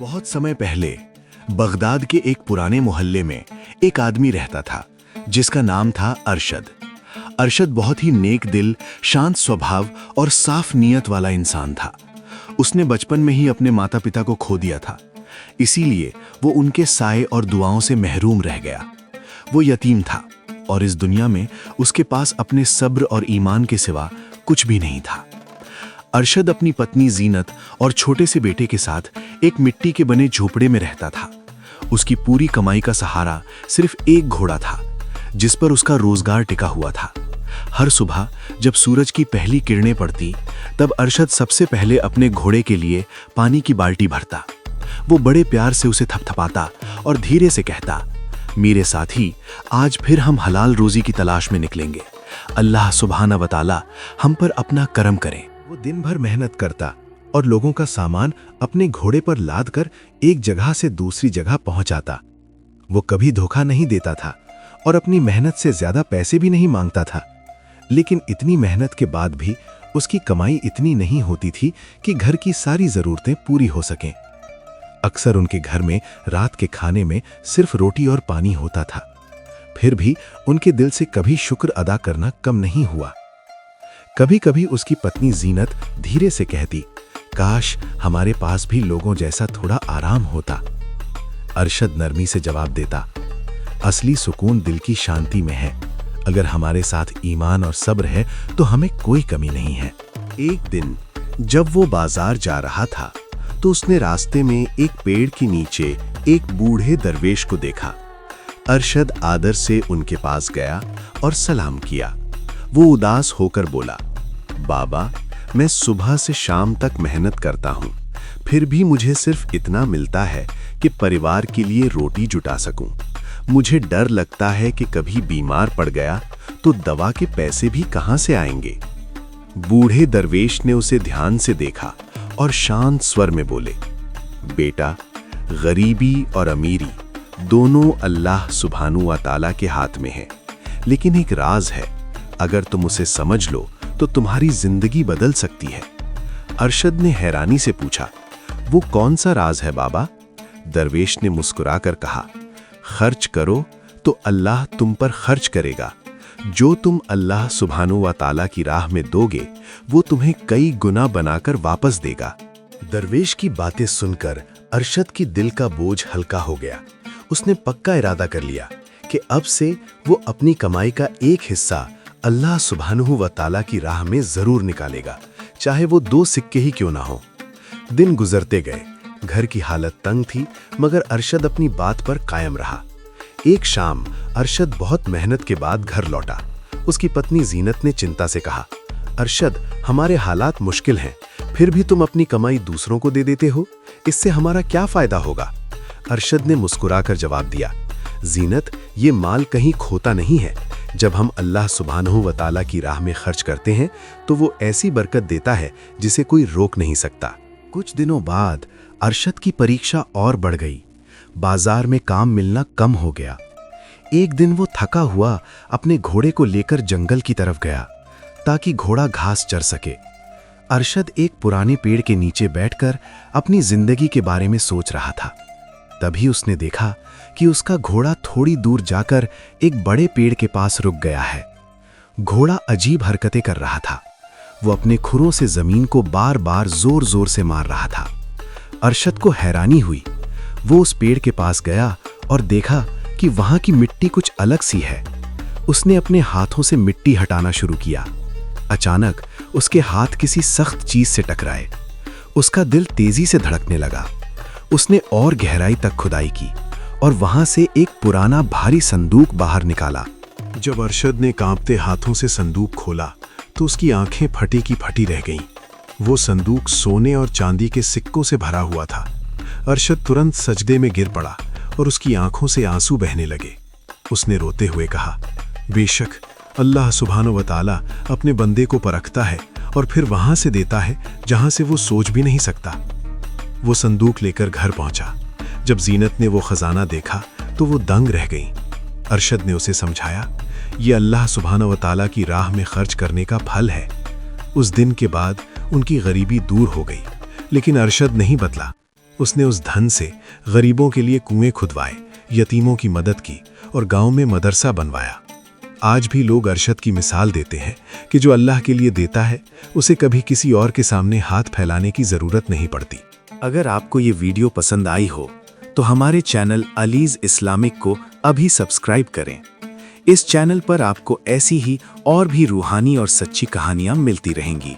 बहुत समय पहले बगदाद के एक पुराने मोहल्ले में एक आदमी रहता था जिसका नाम था अरशद। अरशद बहुत ही नेक दिल, शांत स्वभाव और साफ नीयत वाला इंसान था। उसने बचपन में ही अपने माता पिता को खो दिया था, इसीलिए वो उनके साए और दुआओं से महरूम रह गया। वो यतीम था और इस दुनिया में उसके पास अपने सब्र और ईमान के सिवा कुछ भी नहीं था। अरशद अपनी पत्नी जीनत और छोटे से बेटे के साथ एक मिट्टी के बने झोपड़े में रहता था। उसकी पूरी कमाई का सहारा सिर्फ एक घोड़ा था जिस पर उसका रोजगार टिका हुआ था। हर सुबह जब सूरज की पहली किरणें पड़ती तब अरशद सबसे पहले अपने घोड़े के लिए पानी की बाल्टी भरता। वो बड़े प्यार से उसे थपथपाता और धीरे से कहता, मेरे साथी, आज फिर हम हलाल रोजी की तलाश में निकलेंगे। अल्लाह सुब्हाना व तआला हम पर अपना करम करे। वो दिन भर मेहनत करता और लोगों का सामान अपने घोड़े पर लाद कर एक जगह से दूसरी जगह पहुंचाता। वो कभी धोखा नहीं देता था और अपनी मेहनत से ज्यादा पैसे भी नहीं मांगता था, लेकिन इतनी मेहनत के बाद भी उसकी कमाई इतनी नहीं होती थी कि घर की सारी जरूरतें पूरी हो सकें। अक्सर उनके घर में रात के खाने में सिर्फ रोटी और पानी होता था, फिर भी उनके दिल से कभी शुक्र अदा करना कम नहीं हुआ। कभी कभी उसकी पत्नी जीनत धीरे से कहती, काश हमारे पास भी लोगों जैसा थोड़ा आराम होता। अरशद नरमी से जवाब देता, असली सुकून दिल की शांति में है। अगर हमारे साथ ईमान और सब्र है तो हमें कोई कमी नहीं है। एक दिन जब वो बाजार जा रहा था तो उसने रास्ते में एक पेड़ के नीचे एक बूढ़े दरवेश को देखा। अरशद आदर से उनके पास गया और सलाम किया। वो उदास होकर बोला, बाबा, मैं सुबह से शाम तक मेहनत करता हूँ, फिर भी मुझे सिर्फ इतना मिलता है कि परिवार के लिए रोटी जुटा सकूं। मुझे डर लगता है कि कभी बीमार पड़ गया तो दवा के पैसे भी कहाँ से आएंगे। बूढ़े दरवेश ने उसे ध्यान से देखा और शांत स्वर में बोले, बेटा, गरीबी और अमीरी दोनों अल्लाह सुब्हानहू व तआला के हाथ में है, लेकिन एक राज है, अगर तुम उसे समझ लो तो तुम्हारी जिंदगी बदल सकती है। अरशद ने हैरानी से पूछा, वो कौन सा राज है बाबा? दरवेश ने मुस्कुराकर कहा, खर्च करो तो अल्लाह तुम पर खर्च करेगा। जो तुम अल्लाह सुब्हानहू व तआला की राह में दोगे वो तुम्हें कई गुना बनाकर वापस देगा। दरवेश की बातें सुनकर अरशद की दिल का बोझ हल्का हो गया। उसने पक्का इरादा कर लिया कि अब से वो अपनी कमाई का एक हिस्सा अल्लाह सुब्हानहू व तआला की राह में जरूर निकालेगा, चाहे वो 2 सिक्के ही क्यों ना हो। दिन गुजरते गए। घर की हालत तंग थी, मगर अरशद अपनी बात पर कायम रहा। एक शाम अरशद बहुत मेहनत के बाद घर लौटा। उसकी पत्नी जीनत ने चिंता से कहा, अरशद, हमारे हालात मुश्किल हैं, फिर भी तुम अपनी कमाई दूसरों को दे देते हो, इससे हमारा क्या फायदा होगा? अरशद ने मुस्कुराकर जवाब दिया, जीनत, ये माल कहीं खोता नहीं है। जब हम अल्लाह सुब्हानहू व तआला की राह में खर्च करते हैं तो वो ऐसी बरकत देता है जिसे कोई रोक नहीं सकता। कुछ दिनों बाद अरशद की परीक्षा और बढ़ गई। बाजार में काम मिलना कम हो गया। एक दिन वो थका हुआ अपने घोड़े को लेकर जंगल की तरफ गया ताकि घोड़ा घास चर सके। अरशद एक पुराने पेड़ के नीचे बैठकर अपनी जिंदगी के बारे में सोच रहा था। तभी उसने देखा कि उसका घोड़ा थोड़ी दूर जाकर एक बड़े पेड़ के पास रुक गया है। घोड़ा अजीब हरकतें कर रहा था। वो अपने खुरों से जमीन को बार बार जोर जोर से मार रहा था। अरशद को हैरानी हुई। वो उस पेड़ के पास गया और देखा कि वहां की मिट्टी कुछ अलग सी है। उसने अपने हाथों से मिट्टी हटाना शुरू किया। अचानक उसके हाथ किसी सख्त चीज से टकराए। उसका दिल तेजी से धड़कने लगा। उसने और गहराई तक खुदाई की और वहां से एक पुराना भारी संदूक बाहर निकाला। जब अरशद ने कांपते हाथों से संदूक खोला तो उसकी आंखें फटी की फटी रह गईं। वो संदूक सोने और चांदी के सिक्कों से भरा हुआ था। अरशद तुरंत सजदे में गिर पड़ा और उसकी आंखों से आंसू बहने लगे। उसने रोते हुए कहा, बेशक अल्लाह सुब्हानहू व तआला अपने बंदे को परखता है और फिर वहां से देता है जहां से वो सोच भी नहीं सकता। वो संदूक लेकर घर पहुंचा। जब जीनत ने वो खजाना देखा तो वो दंग रह गई। अरशद ने उसे समझाया, ये अल्लाह सुब्हानहू व तआला की राह में खर्च करने का फल है। उस दिन के बाद उनकी गरीबी दूर हो गई, लेकिन अरशद नहीं बदला। उसने उस धन से गरीबों के लिए कुएं खुदवाए, यतीमों की मदद की और गांव में मदरसा बनवाया। आज भी लोग अरशद की मिसाल देते हैं कि जो अल्लाह के लिए देता है उसे कभी किसी और के सामने हाथ फैलाने की ज़रूरत नहीं पड़ती। अगर आपको ये वीडियो पसंद आई हो तो हमारे चैनल अलीज़ इस्लामिक को अभी सब्सक्राइब करें। इस चैनल पर आपको ऐसी ही और भी रूहानी और सच्ची कहानियां मिलती रहेंगी।